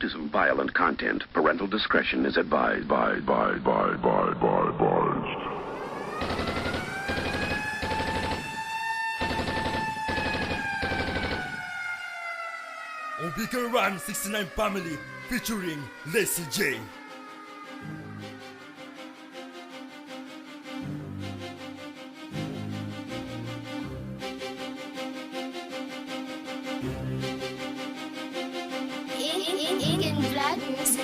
Autism violent content. Parental discretion is advised. On Beacon Run 69 Family featuring Leslie J. In black music.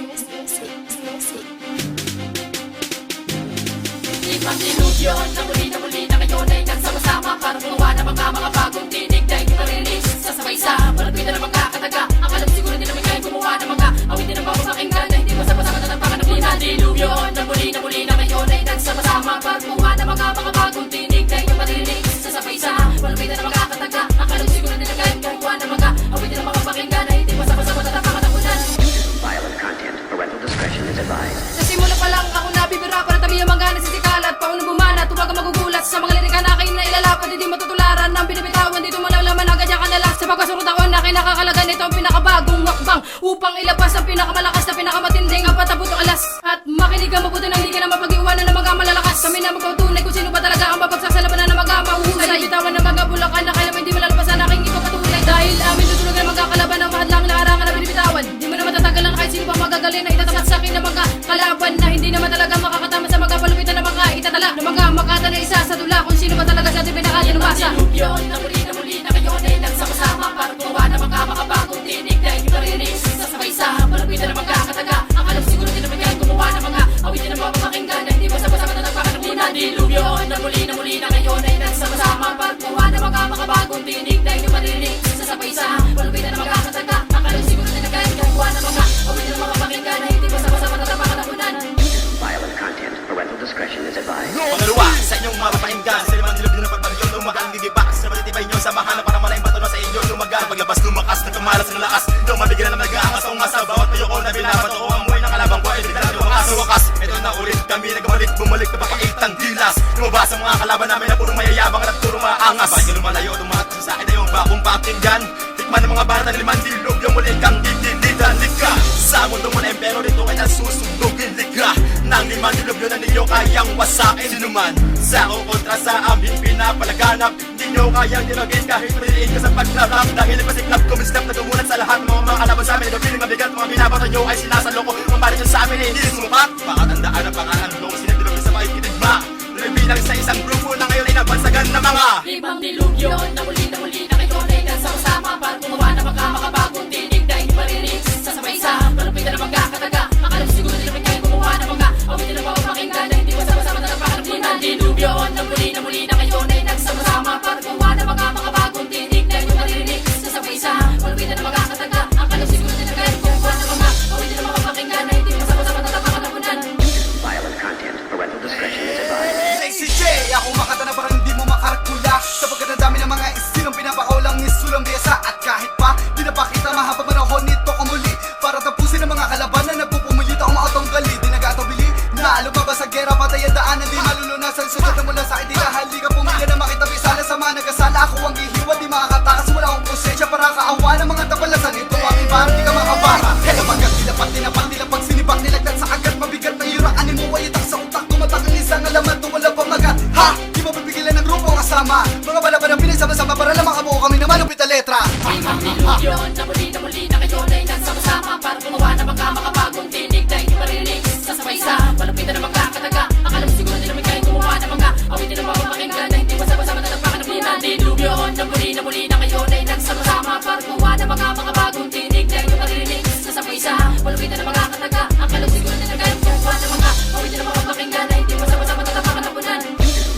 Ibang illusion na muli na ngayon ay nagsama-sama para gumawa ng mga bagong tinig na hindi marinig sasabay sa malapitan ng mga kataga. Ang alam siguro din naman kayo gumawa ng mga awitin ng mapapakinggan na hindi masama-sama na ng panganulinan. Illusion na muli na ngayon ay nagsama-sama para gumawa ng mga bagong tinig na hindi marinig sasabay sa malapitan ng mga kataga. Ang alam siguro din naman kayo gumawa ng mga awitin ng mapapakinggan na hindi masama-sama na ng panganulinan. Violent content. Parental discretion is advised. Sa simula pa lang ako nabibira para tabi ang mga nasisikalat. Paunang bumana, tuwag ang magugulat sa mga lirika na aking nailalapad. Hindi matutularan ng binibitawan, dito malalaman ang gadya ka na lang. Sa pagkasurong taon na kinakakalaga nito ang pinakabagong wakbang upang ilabas ang pinakamalakas na pinakamatinding ang patabutong alas. At makinig ang mabuti nang hindi ka na mapag-iwanan ng mga malalakas. Kami na magpautunay kung sino ba talaga ang mabagsak sa labanan ng mga mahuhusay. Bitawan ng mga bulakan na kailan hindi malalapasan aking ipagpatunay. Dahil amin tutunog ng mga kalaban ng mahadlang larangan na binibitawan. Di mo na matatagalan kahit sino pa magagaling na itatapat sa akin ng mga kalaban na hindi naman talaga makakatama sa mga palupitan ng mga itatala ng mga makata na isa sa dula kung sino ba talaga sa ating pinakatinumasa. Illusion na muli na ngayon ay nagsama-sama para gumawa ng mga makabagong tinig na hindi marinig sasabay sa palupitan ng mga kataga. Ang alam siguro din naman yan gumawa ng mga awitin ng mga pakinggan na hindi basta-basta na nagpakanabunan. Illusion na muli na ngayon ay nagsama-sama para gumawa ng mga makabagong tinig na hindi marinig sasabay sa palupitan ng mga kataga. Ang alam siguro din naman yan gumawa ng mga awitin ng mga pakinggan na hindi basta-basta na nagpakanabunan. Violent content. Parental discretion is advised. Pangalawa, sa inyong mapapahinggan sa limang dilog din ng pagpagyon lumagal ang didipak sa matitibay nyo samahan na para malaking patuloy sa inyo lumagal paglabas lumakas nagkamalas ng lakas daw mabigyan na nag-aangas o nga sa bawat payo ko na binabato ko amoy ng kalabang ko ay bigla lumakas sa wakas ito na ulit kami nagbalik bumalik na papaitang gilas lumabas ang mga kalaban namin na puro mayayabang at puro maangas ba't nyo lumalayo tumakas sa akin na yung bagong pakinggan tikman ng mga bata ng limang dilog yung muli kang gigilitan lika sa mundo mo na pero dito ay nasusundugin lika nang limang dilog yun na ninyo kayang wasakin sinuman sa o kontra sa aming pinapalaganap hindi nyo kayang dinagin kahit mariin ka sa paglarap dahil nagpasiklap kumislap na tumulat sa lahat mga kalaban sa amin nagpiling mabigat mga binabato nyo ay sinasaloko ang balik sa amin hindi sumukat pakatandaan ang pangahandong sinagdilog sa mga ikitigma bilang sa isang grupo na ngayon ay nabansagan na mga Ibang dilugyon na muli na ngayon ay nagsama-sama para gumawa ng mga makabagong tinig na hindi marinig sasabay sa palupitan ng mga kataga. Ang alam siguro din naman kayo gumawa ng mga awitin ng mga pakinggan na hindi masama-sama na napakanabunan. Dilugyon na muli na ngayon ay nagsama-sama para gumawa ng mga makabagong tinig na hindi marinig sasabay sa palupitan ng mga kataga. Ang alam siguro din naman kayo gumawa ng mga awitin ng mga pakinggan na hindi masama-sama na napakanabunan. Violent content. Parental discretion is advised. Si Jay, ako makata na parang hindi mo makarkula sapagkat ang dami ng mga isinong pinapakaulang isulang biyasa at kahit pa pinapakita mahabang manahon nito kumuli para tapusin ang mga kalaban na nagpupumulit ako maotong gali di nag-atabili na lumabas sa gera patay ang daanan di malulunasan sugat na mula sa akin di kahali ka pumila na makitabi sana sa mga nagasala ako ang gihiwa di makakatakas wala akong konsensya para kaawa ng mga tabalasan ito ang iba di ka makabara kaya magat tinapak pag sinibak nilagdat sa agad mabigat na yuraanin mo ay itak sa utak tumatak ang isang alaman wala pang magat ha di mo pipigilan ng grupo kasama mga balaban ang pinagsama-sama para lang makabuo kami na malupit na letra Ibang dilugyon na muli na ngayon ay nagsama-sama para gumawa ng mga makabagong tinig na hindi marinig sasabay sa palupitan ng mga kataga. Ang alam siguro din naman kayo gumawa ng mga awitin ng mga pakinggan na hindi masama-sama na napakanabunan. Dilugyon na muli na ngayon ay nagsama-sama para gumawa ng mga makabagong tinig na hindi marinig sasabay sa palupitan ng mga kataga. Ang alam siguro din naman kayo gumawa ng mga awitin ng mga pakinggan na hindi masama-sama na napakanabunan.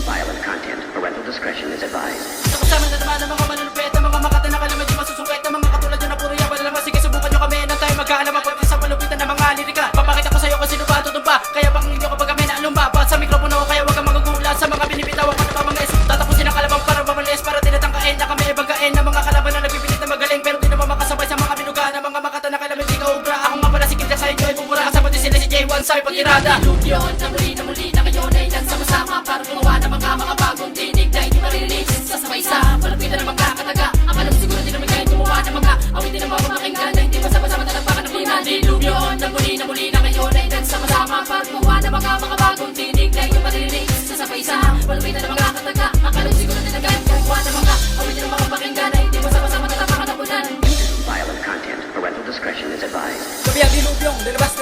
Violent content. Parental discretion is advised. Kasama na naman ang mga manunupet ang mga makata na kalamay di masusungkit ang mga katulad nyo na puro yaban na naman sige subukan nyo kami nang tayo magkaalam ang pagkisa palupitan ng mga lirika papakita ko sa'yo kung sino ba tutumba kaya pakinggan nyo kapag kami naalumba ba't sa mikropono kaya wag kang magugulat sa mga binibitawan ko na pa mga is tatapusin ang kalabang para mamalis para tinatangkain na kami ibanggain ng mga kalaban na nagpipilit na magaling pero di naman makasabay sa mga binuga ng mga makata na kalamay di ka ubra ako nga pala si Kim sa inyo ay bubura kasama din sila si J1 sa pagkirada Illusion na muli na ngayon ay nagsama-sama para gumawa ng mga makabagong tinig na hindi marinig sasabay sa palupitan ng mga kataga. Ang alam siguro din naman kayo gumawa ng mga awitin ng mga pakinggan na hindi masama-sama na napakanabunan. discretion is advised. Gabi ang dilubyong, lalabas,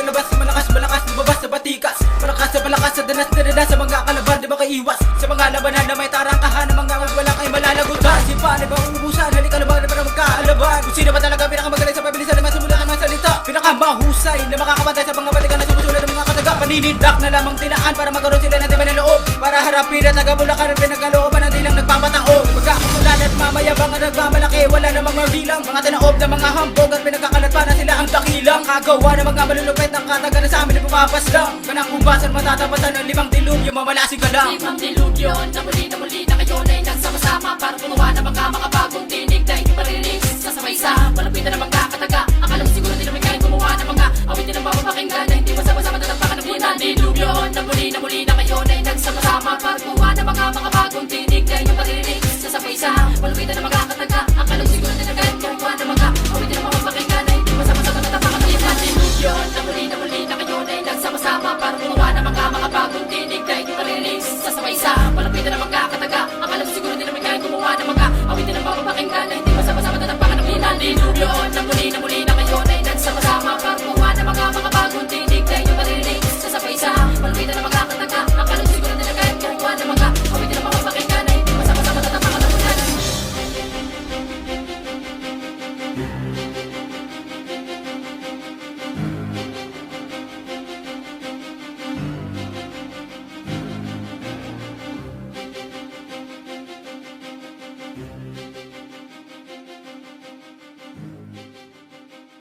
malakas, lumabas sa batikas. Malakas sa danas, sa mga kalaban, di ba kaiwas? Sa mga labanan na may tarangkahan, ng mga wala kay malalagutan. Sipan, di ba uubusan, halika laban, para magkaalaban. Kung sino ba talaga pinakamagaling sa pabilisan naman sumulat ng mga salita? Pinakamahusay na makakapantay sa mga batikan na sumusulat ng mga kataga. Paninindak na lamang tinaan para magkaroon sila ng tiba ng loob. Para harapin at taga-Bulacan at pinagkalooban ng dilang nagpapataog. Magkakakulan at mamayabang at nagmamalaki, wala namang mabilang. Mga tinaob na mga hambog at pinagkakalat pa na sila ang dakilang. Kagawa ng mga malulupit ng kataga na sa amin ay pumapaslang. Kanang ubasan matatapatan ng 5 dilubyo, mamalasig ka lang. 5 dilubyo, na muli na kayo na nagsama-sama para gumawa ng mga makabagong tinig na hindi maririnig. Sasabay sa malapitan ng mga kataga. Akala mo siguro di naman kaya gumawa ng mga awitin ng mapapakinggan na hindi masama-sama tatapakan ng 5 dilubyo, na muli na kayo na nagsama-sama para gumawa ng mga makabagong tinig na hindi maririnig. Sasabay sa malapitan ng mga